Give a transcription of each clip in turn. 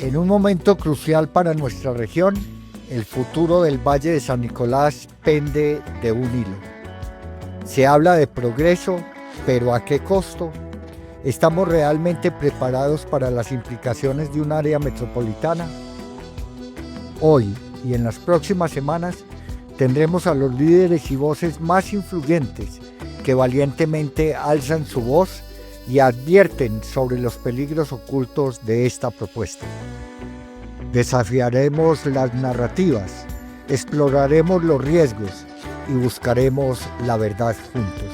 En un momento crucial para nuestra región, el futuro del Valle de San Nicolás pende de un hilo. Se habla de progreso, pero ¿a qué costo? ¿Estamos realmente preparados para las implicaciones de un área metropolitana? Hoy y en las próximas semanas tendremos a los líderes y voces más influyentes que valientemente alzan su voz y advierten sobre los peligros ocultos de esta propuesta. Desafiaremos las narrativas, exploraremos los riesgos y buscaremos la verdad juntos.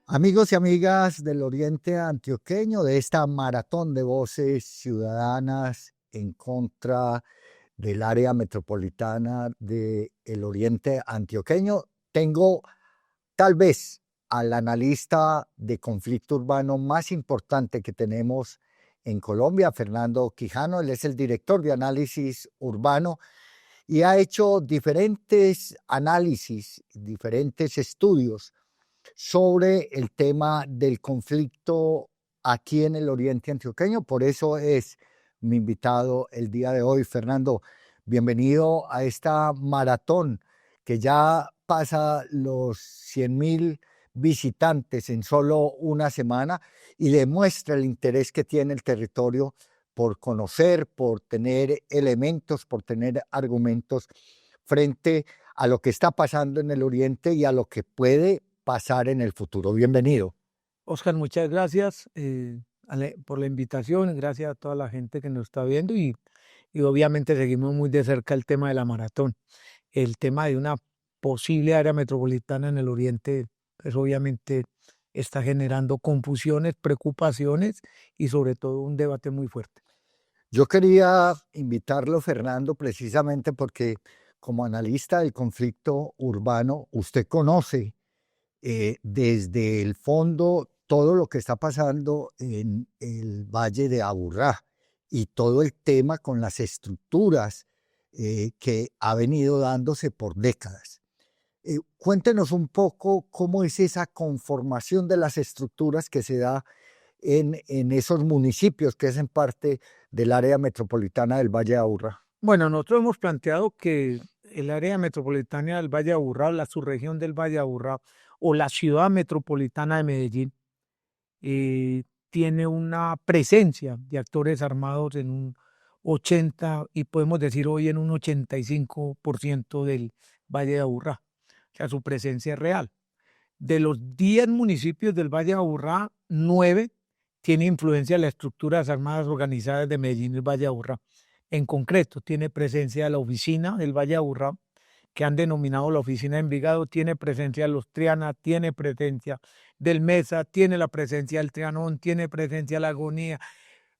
Amigos y amigas del Oriente Antioqueño, de esta maratón de voces ciudadanas en contra del área metropolitana del Oriente Antioqueño, tengo tal vez al analista de conflicto urbano más importante que tenemos en Colombia, Fernando Quijano. Él es el director de análisis urbano y ha hecho diferentes análisis, diferentes estudios sobre el tema del conflicto aquí en el Oriente Antioqueño. Por eso es mi invitado el día de hoy. Fernando, bienvenido a esta maratón que ya pasa los 100.000 visitantes en solo una semana y demuestra el interés que tiene el territorio por conocer, por tener elementos, por tener argumentos frente a lo que está pasando en el Oriente y a lo que puede pasar en el futuro. Bienvenido. Oscar, muchas gracias por la invitación, gracias a toda la gente que nos está viendo y obviamente seguimos muy de cerca el tema de la maratón. El tema de una posible área metropolitana en el Oriente, pues obviamente está generando confusiones, preocupaciones y sobre todo un debate muy fuerte. Yo quería invitarlo, Fernando, precisamente porque como analista del conflicto urbano, usted conoce desde el fondo todo lo que está pasando en el Valle de Aburrá y todo el tema con las estructuras que ha venido dándose por décadas. Cuéntenos un poco cómo es esa conformación de las estructuras que se da en esos municipios que hacen parte del área metropolitana del Valle de Aburrá. Bueno, nosotros hemos planteado que el área metropolitana del Valle de Aburrá, la subregión del Valle de Aburrá o la ciudad metropolitana de Medellín, tiene una presencia de actores armados en un 80 y podemos decir hoy en un 85% del Valle de Aburrá. O sea, su presencia es real. De los 10 municipios del Valle de Aburrá, 9 tiene influencia de las estructuras armadas organizadas de Medellín y el Valle de Aburrá. En concreto, tiene presencia la oficina del Valle de Aburrá, que han denominado la oficina de Envigado, tiene presencia los Triana, tiene presencia del Mesa, tiene la presencia del Trianón, tiene presencia la Agonía,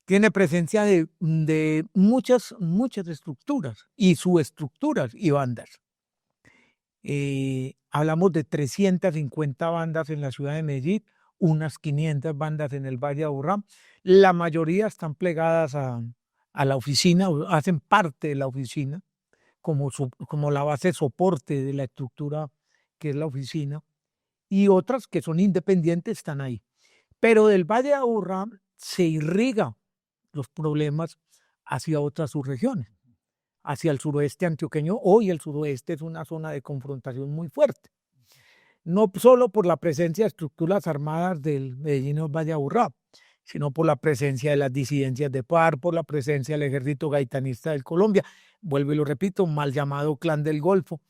tiene presencia de muchas estructuras y subestructuras y bandas. Hablamos de 350 bandas en la ciudad de Medellín, unas 500 bandas en el Valle de Aburrá. La mayoría están plegadas a la oficina, hacen parte de la oficina, como la base de soporte de la estructura que es la oficina, y otras que son independientes están ahí. Pero del Valle de Aburrá se irriga los problemas hacia otras subregiones, hacia el suroeste antioqueño. Hoy el suroeste es una zona de confrontación muy fuerte, no solo por la presencia de estructuras armadas del Medellín y el Valle de Aburrá, sino por la presencia de las disidencias de FARC, por la presencia del ejército gaitanista de Colombia, vuelvo y lo repito, mal llamado Clan del Golfo.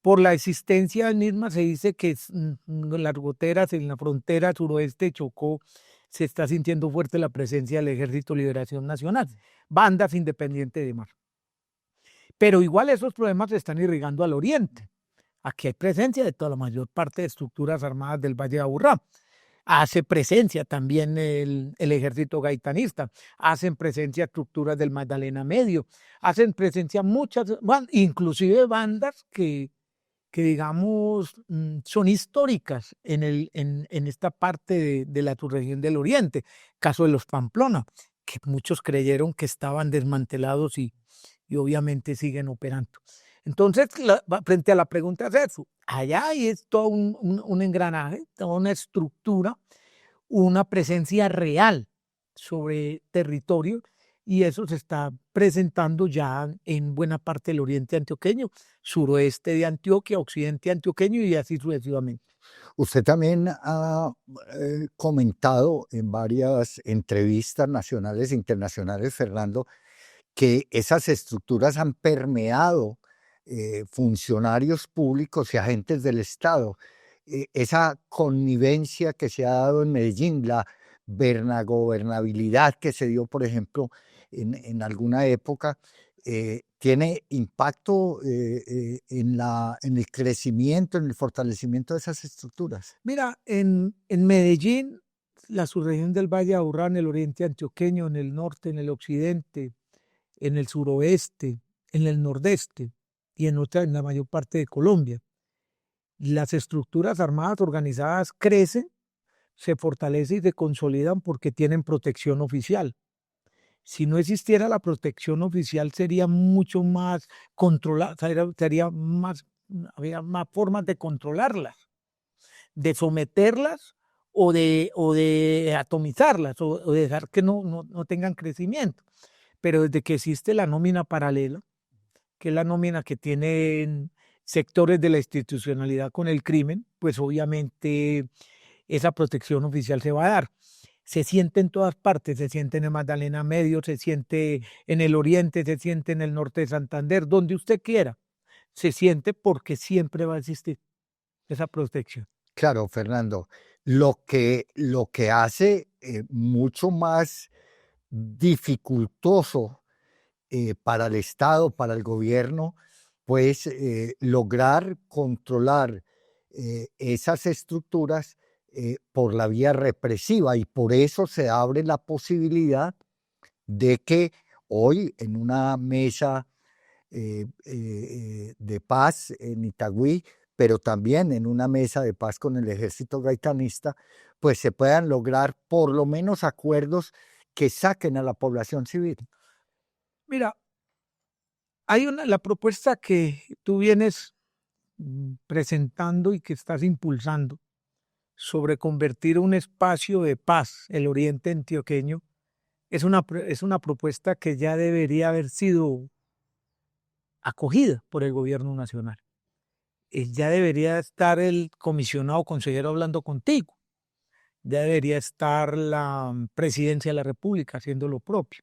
Por la existencia misma se dice que en las goteras, en la frontera suroeste de Chocó, se está sintiendo fuerte la presencia del Ejército de Liberación Nacional, bandas independientes de mar. Pero igual esos problemas se están irrigando al oriente. Aquí hay presencia de toda la mayor parte de estructuras armadas del Valle de Aburrá. Hace presencia también el ejército gaitanista, hacen presencia estructuras del Magdalena Medio, hacen presencia muchas, inclusive bandas que digamos son históricas en esta parte de la subregión del Oriente, caso de los Pamplona, que muchos creyeron que estaban desmantelados y obviamente siguen operando. Entonces, frente a la pregunta es eso, allá hay todo un engranaje, toda una estructura, una presencia real sobre territorio, y eso se está presentando ya en buena parte del oriente antioqueño, suroeste de Antioquia, occidente antioqueño y así sucesivamente. Usted también ha comentado en varias entrevistas nacionales e internacionales, Fernando, que esas estructuras han permeado funcionarios públicos y agentes del Estado. Esa connivencia que se ha dado en Medellín, la gobernabilidad que se dio, por ejemplo, en alguna época, tiene impacto en el crecimiento, en el fortalecimiento de esas estructuras. Mira, en Medellín, la subregión del Valle de Aburrá, en el oriente antioqueño, en el norte, en el occidente, en el suroeste, en el nordeste y en la mayor parte de Colombia, las estructuras armadas organizadas crecen, se fortalecen y se consolidan porque tienen protección oficial. Si no existiera la protección oficial, sería mucho más controlada, habría más formas de controlarlas, de someterlas o de atomizarlas o de dejar que no tengan crecimiento. Pero desde que existe la nómina paralela, que es la nómina que tienen sectores de la institucionalidad con el crimen, pues obviamente esa protección oficial se va a dar. Se siente en todas partes, se siente en el Magdalena Medio, se siente en el oriente, se siente en el norte de Santander, donde usted quiera, se siente porque siempre va a existir esa protección. Claro, Fernando, lo que hace mucho más dificultoso para el Estado, para el gobierno, pues lograr controlar esas estructuras por la vía represiva, y por eso se abre la posibilidad de que hoy en una mesa de paz en Itagüí, pero también en una mesa de paz con el ejército gaitanista, pues se puedan lograr por lo menos acuerdos que saquen a la población civil. Mira, la propuesta que tú vienes presentando y que estás impulsando sobre convertir un espacio de paz, el oriente antioqueño, es una propuesta que ya debería haber sido acogida por el gobierno nacional. Ya debería estar el comisionado consejero hablando contigo. Ya debería estar la presidencia de la República haciendo lo propio.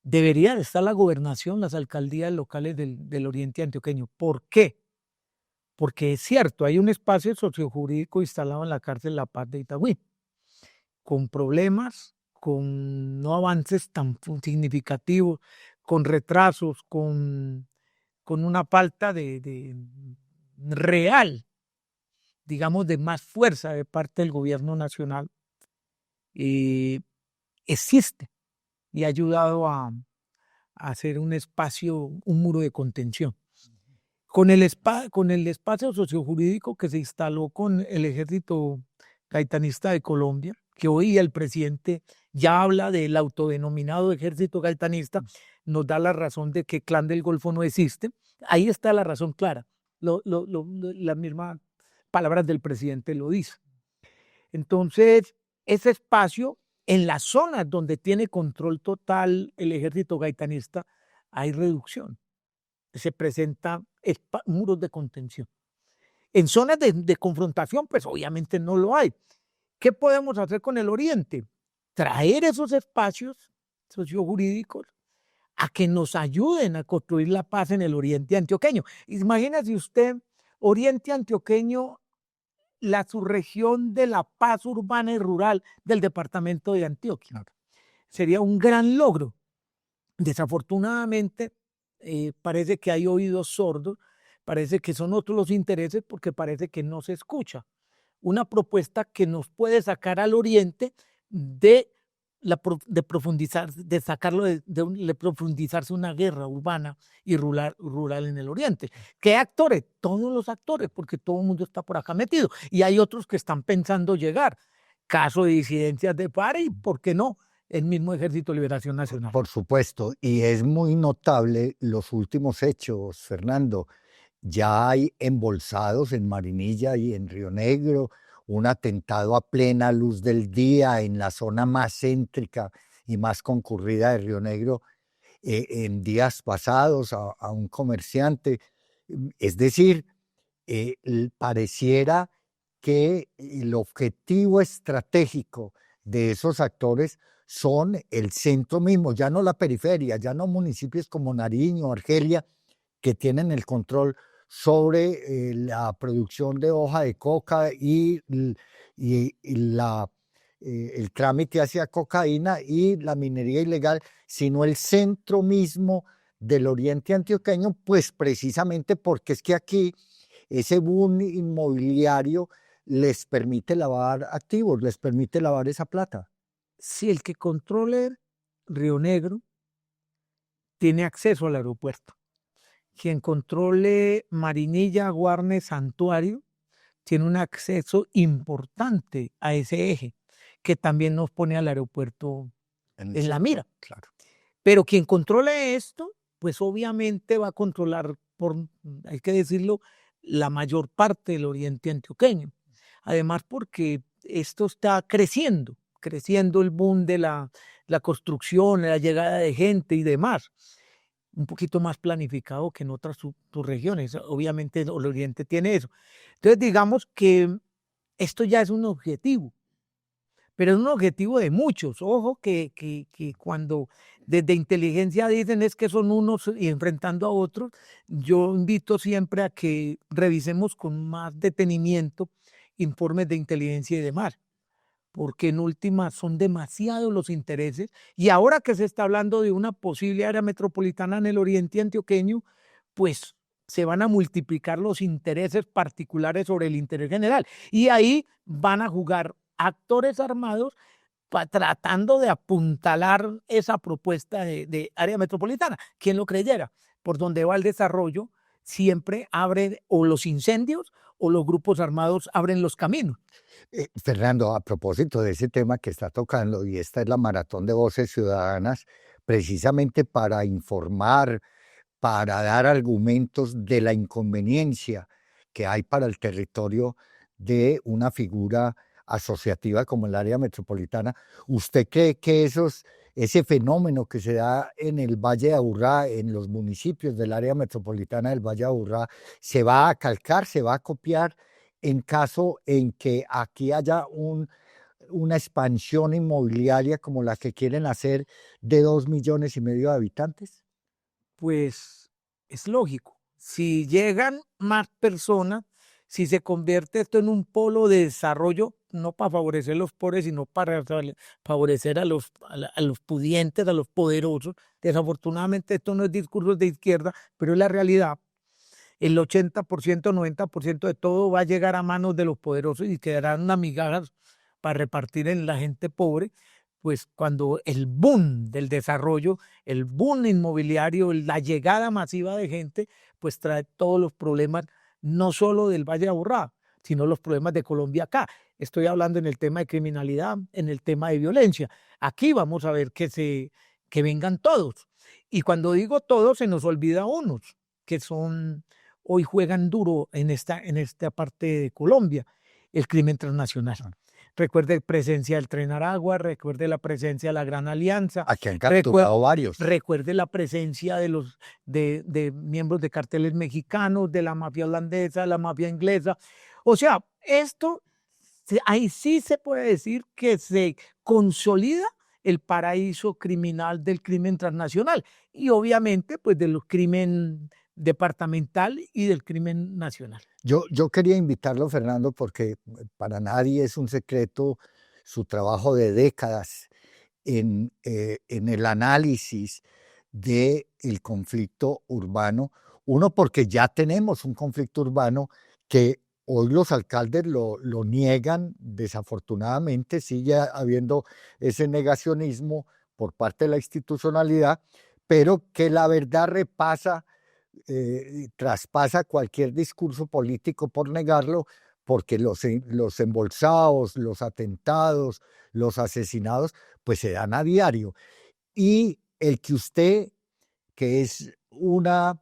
Debería estar la gobernación, las alcaldías locales del oriente antioqueño. ¿Por qué? Porque es cierto, hay un espacio sociojurídico instalado en la cárcel La Paz de Itagüí, con problemas, con no avances tan significativos, con retrasos, con una falta de real, digamos, de más fuerza de parte del gobierno nacional, existe y ha ayudado a hacer un espacio, un muro de contención. Con el espacio sociojurídico que se instaló con el ejército gaitanista de Colombia, que hoy el presidente ya habla del autodenominado ejército gaitanista, nos da la razón de que Clan del Golfo no existe. Ahí está la razón clara. Las mismas palabras del presidente lo dice. Entonces, ese espacio, en las zonas donde tiene control total el ejército gaitanista, hay reducción. Se presentan muros de contención. En zonas de confrontación, pues obviamente no lo hay. ¿Qué podemos hacer con el oriente? Traer esos espacios sociojurídicos a que nos ayuden a construir la paz en el oriente antioqueño. Imagínese usted, oriente antioqueño, la subregión de la paz urbana y rural del departamento de Antioquia. Sería un gran logro. Desafortunadamente, parece que hay oídos sordos, parece que son otros los intereses porque parece que no se escucha. Una propuesta que nos puede sacar al oriente de profundizarse una guerra urbana y rural en el oriente. ¿Qué actores? Todos los actores, porque todo el mundo está por acá metido. Y hay otros que están pensando llegar. Caso de disidencias de FARC y, ¿por qué no?, el mismo Ejército de Liberación Nacional. Por supuesto, y es muy notable los últimos hechos, Fernando. Ya hay embolsados en Marinilla y en Río Negro, un atentado a plena luz del día en la zona más céntrica y más concurrida de Río Negro en días pasados a un comerciante. Es decir, pareciera que el objetivo estratégico de esos actores son el centro mismo, ya no la periferia, ya no municipios como Nariño, Argelia, que tienen el control sobre la producción de hoja de coca y el trámite hacia cocaína y la minería ilegal, sino el centro mismo del oriente antioqueño, pues precisamente porque es que aquí ese boom inmobiliario les permite lavar activos, les permite lavar esa plata. Si el que controle Río Negro tiene acceso al aeropuerto, quien controle Marinilla, Guarne, Santuario, tiene un acceso importante a ese eje, que también nos pone al aeropuerto en la mira. Claro. Pero quien controle esto, pues obviamente va a controlar, hay que decirlo, la mayor parte del oriente antioqueño. Además, porque esto está creciendo el boom de la construcción, la llegada de gente y demás. Un poquito más planificado que en otras subregiones. Obviamente el oriente tiene eso. Entonces, digamos que esto ya es un objetivo, pero es un objetivo de muchos. Ojo que cuando desde inteligencia dicen es que son unos y enfrentando a otros, yo invito siempre a que revisemos con más detenimiento informes de inteligencia y demás, porque en última son demasiados los intereses. Y ahora que se está hablando de una posible área metropolitana en el oriente antioqueño, pues se van a multiplicar los intereses particulares sobre el interés general. Y ahí van a jugar actores armados tratando de apuntalar esa propuesta de área metropolitana. ¿Quién lo creyera? Por donde va el desarrollo, siempre abre o los incendios o los grupos armados abren los caminos. Fernando, a propósito de ese tema que está tocando, y esta es la Maratón de Voces Ciudadanas, precisamente para informar, para dar argumentos de la inconveniencia que hay para el territorio de una figura asociativa como el área metropolitana. ¿Usted cree que ese fenómeno que se da en el Valle de Aburrá, en los municipios del área metropolitana del Valle de Aburrá, se va a calcar, se va a copiar en caso en que aquí haya una expansión inmobiliaria como la que quieren hacer de 2,5 millones de habitantes? Pues es lógico. Si llegan más personas, si se convierte esto en un polo de desarrollo, no para favorecer a los pobres, sino para favorecer a los pudientes, a los poderosos. Desafortunadamente esto no es discursos de izquierda, pero es la realidad. El 80%, 90% de todo va a llegar a manos de los poderosos y quedarán unas migajas para repartir en la gente pobre. Pues cuando el boom del desarrollo, el boom inmobiliario, la llegada masiva de gente, pues trae todos los problemas, no solo del Valle de Aburrá, sino los problemas de Colombia acá. Estoy hablando en el tema de criminalidad, en el tema de violencia. Aquí vamos a ver que vengan todos. Y cuando digo todos, se nos olvida unos, que hoy juegan duro en esta parte de Colombia, el crimen transnacional. Recuerde presencia del Tren Aragua, recuerde la presencia de la Gran Alianza. Aquí han capturado varios. Recuerde la presencia de miembros de carteles mexicanos, de la mafia holandesa, la mafia inglesa. O sea, ahí sí se puede decir que se consolida el paraíso criminal del crimen transnacional y obviamente pues del crimen departamental y del crimen nacional. Yo quería invitarlo, Fernando, porque para nadie es un secreto su trabajo de décadas en el análisis del conflicto urbano. Uno, porque ya tenemos un conflicto urbano que hoy los alcaldes lo niegan, desafortunadamente sigue habiendo ese negacionismo por parte de la institucionalidad, pero que la verdad traspasa cualquier discurso político por negarlo, porque los embolsados, los atentados, los asesinados, pues se dan a diario. Y el que usted, que es una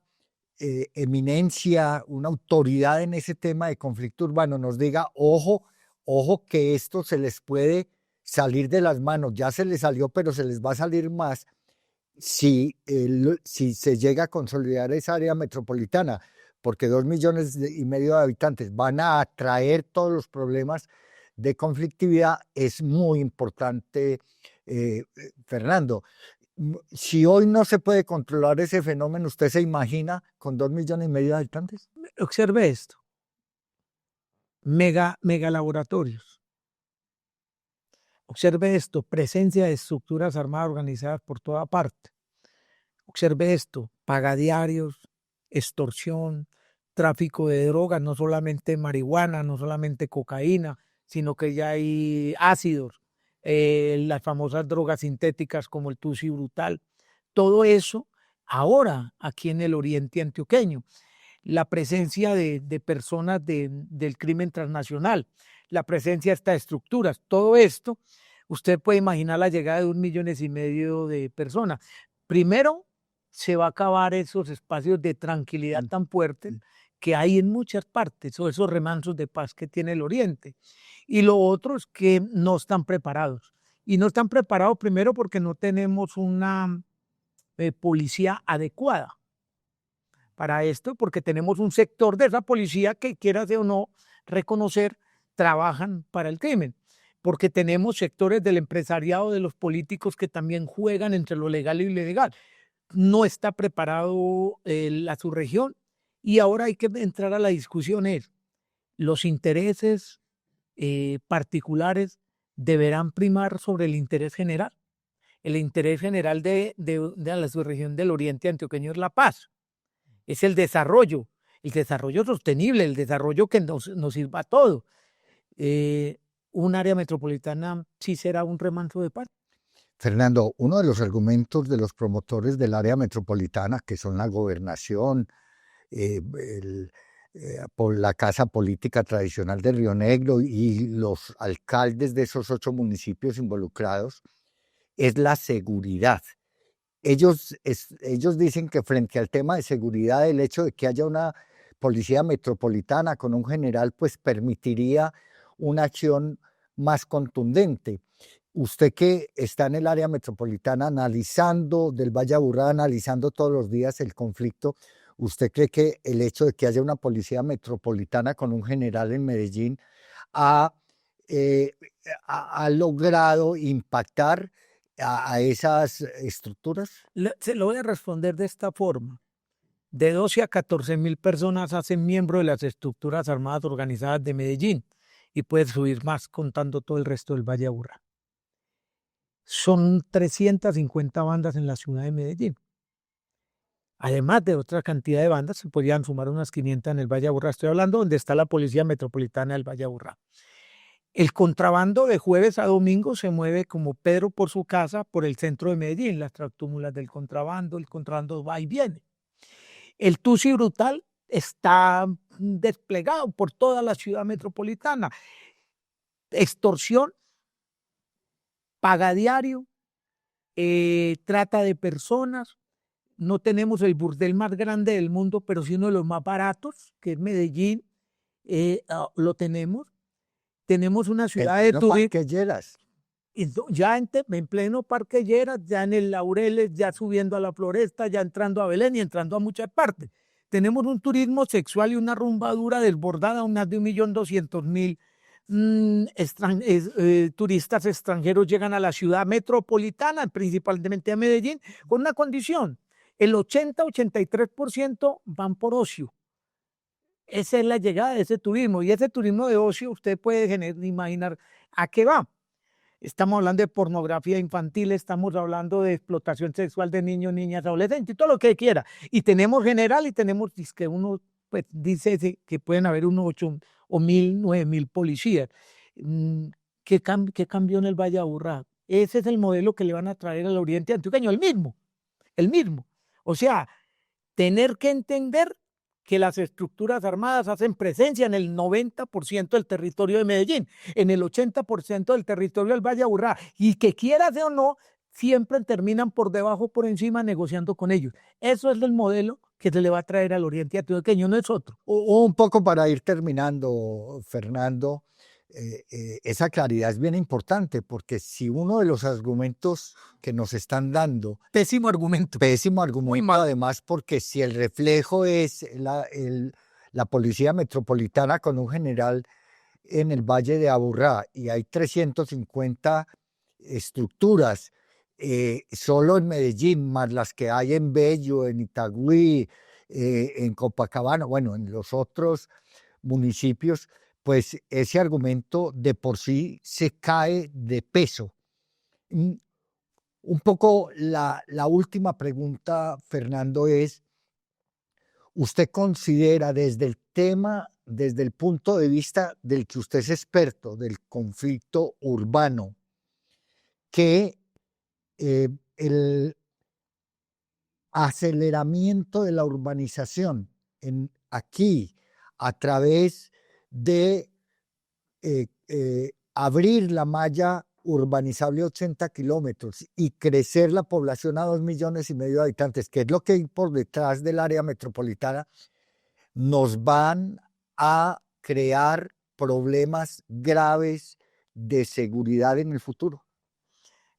eminencia, una autoridad en ese tema de conflicto urbano, nos diga, ojo, ojo que esto se les puede salir de las manos, ya se les salió, pero se les va a salir más si se llega a consolidar esa área metropolitana, porque 2,5 millones de habitantes van a atraer todos los problemas de conflictividad. Es muy importante, Fernando. Si hoy no se puede controlar ese fenómeno, ¿usted se imagina con 2,5 millones de habitantes? Observe esto. Mega laboratorios. Observe esto, presencia de estructuras armadas organizadas por toda parte. Observe esto, pagadiarios, extorsión, tráfico de drogas, no solamente marihuana, no solamente cocaína, sino que ya hay ácidos, las famosas drogas sintéticas como el tusi brutal. Todo eso ahora aquí en el oriente antioqueño. La presencia de personas del crimen transnacional, la presencia de estas estructuras, todo esto, usted puede imaginar la llegada de 1,5 millones de personas. Primero, se va a acabar esos espacios de tranquilidad tan fuertes que hay en muchas partes, o esos remansos de paz que tiene el Oriente. Y lo otro es que no están preparados. Y no están preparados primero porque no tenemos una policía adecuada para esto, porque tenemos un sector de esa policía que, quieras o no reconocer, trabajan para el crimen, porque tenemos sectores del empresariado, de los políticos que también juegan entre lo legal y lo ilegal. No está preparado la subregión y ahora hay que entrar a la discusión. Los intereses particulares deberán primar sobre el interés general. El interés general de la subregión del Oriente Antioqueño es la paz, es el desarrollo sostenible, el desarrollo que nos sirva a todos. Un área metropolitana sí será un remanso de paz. Fernando, uno de los argumentos de los promotores del área metropolitana, que son la gobernación, por la casa política tradicional de Río Negro y los alcaldes de esos 8 municipios involucrados, es la seguridad. Ellos dicen que frente al tema de seguridad, el hecho de que haya una policía metropolitana con un general, pues permitiría una acción más contundente. Usted que está en el área metropolitana analizando del Valle Aburrá, analizando todos los días el conflicto, ¿usted cree que el hecho de que haya una policía metropolitana con un general en Medellín ha logrado impactar a esas estructuras? Se lo voy a responder de esta forma. De 12 a 14,000 personas hacen miembro de las estructuras armadas organizadas de Medellín y puede subir más contando todo el resto del Valle Aburrá. Son 350 bandas en la ciudad de Medellín. Además de otra cantidad de bandas, se podrían sumar unas 500 en el Valle Aburrá. Estoy hablando donde está la Policía Metropolitana del Valle Aburrá. El contrabando de jueves a domingo se mueve como Pedro por su casa por el centro de Medellín, las tractómulas del contrabando, el contrabando va y viene. El tusi brutal está desplegado por toda la ciudad metropolitana. Extorsión, pagadiario, trata de personas. No tenemos el burdel más grande del mundo, pero sí uno de los más baratos, que es Medellín, lo tenemos. Tenemos una ciudad de turismo. Parquelleras. Ya en pleno Parque Lleras, ya en el Laureles, ya subiendo a la Floresta, ya entrando a Belén y entrando a muchas partes. Tenemos un turismo sexual y una rumbadura desbordada, unas de 1,200,000 turistas extranjeros llegan a la ciudad metropolitana, principalmente a Medellín, con una condición: el 80-83% van por ocio. Esa es la llegada de ese turismo, y ese turismo de ocio usted puede imaginar a qué va. Estamos hablando de pornografía infantil, estamos hablando de explotación sexual de niños, niñas, adolescentes, todo lo que quiera. Y tenemos general y tenemos que uno pues, dice que pueden haber unos 8 o 1,000, 9,000 policías. ¿Qué cambió en el Valle Aburrá? Ese es el modelo que le van a traer al Oriente Antioqueño, el mismo. O sea, tener que entender que las estructuras armadas hacen presencia en el 90% del territorio de Medellín, en el 80% del territorio del Valle Aburrá, y que quieras o no, siempre terminan por debajo, por encima, negociando con ellos. Eso es el modelo que se le va a traer al Oriente Antioqueño, no es otro. Un poco para ir terminando, Fernando, esa claridad es bien importante, porque si uno de los argumentos que nos están dando, Pésimo argumento. pésimo Muy argumento mal. además, porque si el reflejo es la policía metropolitana con un general en el Valle de Aburrá y hay 350 estructuras solo en Medellín, más las que hay en Bello, en Itagüí, en Copacabana, bueno, en los otros municipios, pues ese argumento de por sí se cae de peso. Un poco la última pregunta, Fernando, es, ¿usted considera desde el tema, desde el punto de vista del que usted es experto, del conflicto urbano, que el aceleramiento de la urbanización aquí a través de abrir la malla urbanizable 80 kilómetros y crecer la población a 2,5 millones de habitantes, que es lo que hay por detrás del área metropolitana, nos van a crear problemas graves de seguridad en el futuro?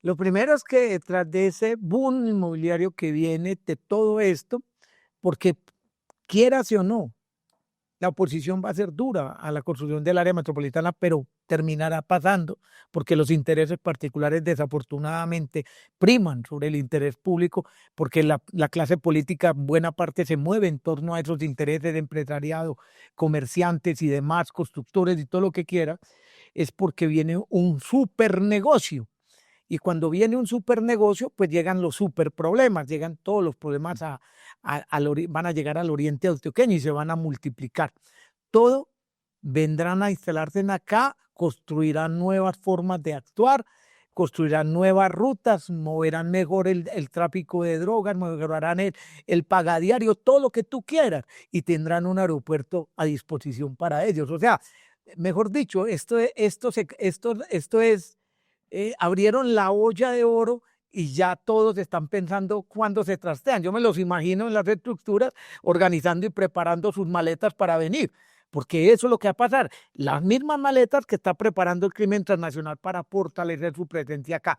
Lo primero es que detrás de ese boom inmobiliario que viene de todo esto, porque quieras o no, la oposición va a ser dura a la construcción del área metropolitana, pero terminará pasando, porque los intereses particulares desafortunadamente priman sobre el interés público, porque la clase política en buena parte se mueve en torno a esos intereses de empresariado, comerciantes y demás, constructores y todo lo que quiera, es porque viene un super negocio. Y cuando viene un super negocio, pues llegan los super problemas, llegan todos los problemas van a llegar al oriente antioqueño y se van a multiplicar. Todo vendrán a instalarse en acá, construirán nuevas formas de actuar, construirán nuevas rutas, moverán mejor el tráfico de drogas, mejorarán el pagadiario, todo lo que tú quieras, y tendrán un aeropuerto a disposición para ellos. O sea, mejor dicho, esto es abrieron la olla de oro y ya todos están pensando cuándo se trastean. Yo me los imagino en las estructuras organizando y preparando sus maletas para venir, porque eso es lo que va a pasar. Las mismas maletas que está preparando el crimen transnacional para fortalecer su presencia acá.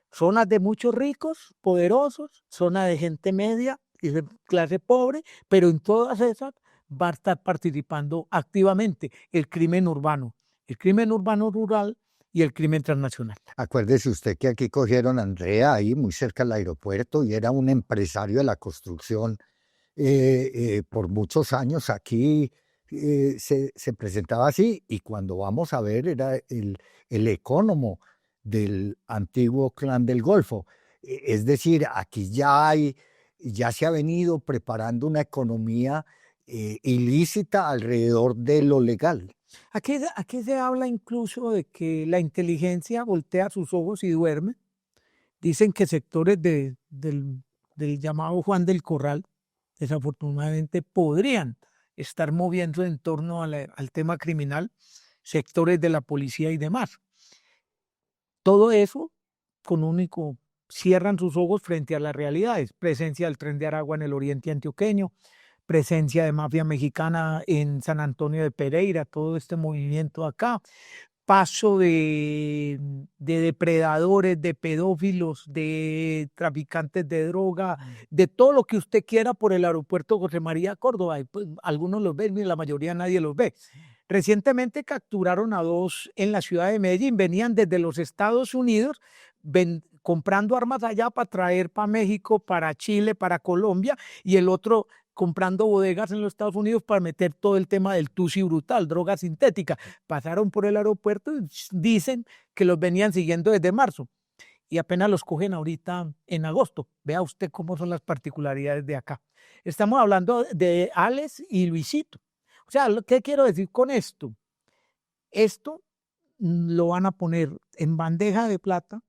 Zonas de muchos ricos, poderosos, zona de gente media y de clase pobre, pero en todas esas va a estar participando activamente el crimen urbano rural y el crimen transnacional. Acuérdese usted que aquí cogieron a Andrea, ahí muy cerca del aeropuerto, y era un empresario de la construcción por muchos años. Aquí se presentaba así, y cuando vamos a ver era el ecónomo del antiguo clan del Golfo. Es decir, aquí ya se ha venido preparando una economía ilícita alrededor de lo legal. Aquí se habla incluso de que la inteligencia voltea sus ojos y duerme. Dicen que sectores del llamado Juan del Corral, desafortunadamente, podrían estar moviendo en torno al tema criminal, sectores de la policía y demás. Todo eso con único, cierran sus ojos frente a las realidades. Presencia del Tren de Aragua en el oriente antioqueño, presencia de mafia mexicana en San Antonio de Pereira, todo este movimiento acá, paso de depredadores, de pedófilos, de traficantes de droga, de todo lo que usted quiera por el aeropuerto José María Córdoba. Y pues, algunos los ven y la mayoría nadie los ve. Recientemente capturaron a 2 en la ciudad de Medellín, venían desde los Estados Unidos comprando armas allá para traer para México, para Chile, para Colombia, y el otro comprando bodegas en los Estados Unidos para meter todo el tema del tusi brutal, droga sintética. Pasaron por el aeropuerto y dicen que los venían siguiendo desde marzo y apenas los cogen ahorita en agosto. Vea usted cómo son las particularidades de acá. Estamos hablando de Alex y Luisito. O sea, ¿qué quiero decir con esto? Esto lo van a poner en bandeja de plata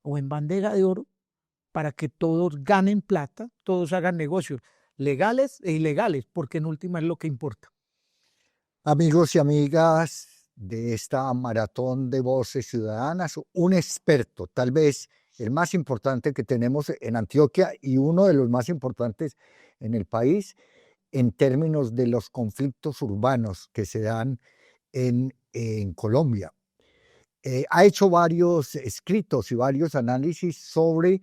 o en bandeja de oro para que todos ganen plata, todos hagan negocios legales e ilegales, porque en última es lo que importa. Amigos y amigas de esta maratón de voces ciudadanas, un experto, tal vez el más importante que tenemos en Antioquia y uno de los más importantes en el país en términos de los conflictos urbanos que se dan en en Colombia. Ha hecho varios escritos y varios análisis sobre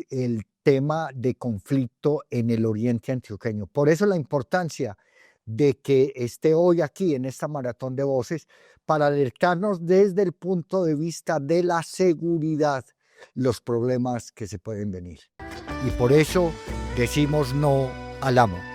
el tema de conflicto en el oriente antioqueño. Por eso la importancia de que esté hoy aquí en esta maratón de voces para alertarnos desde el punto de vista de la seguridad los problemas que se pueden venir. Y por eso decimos no al amo.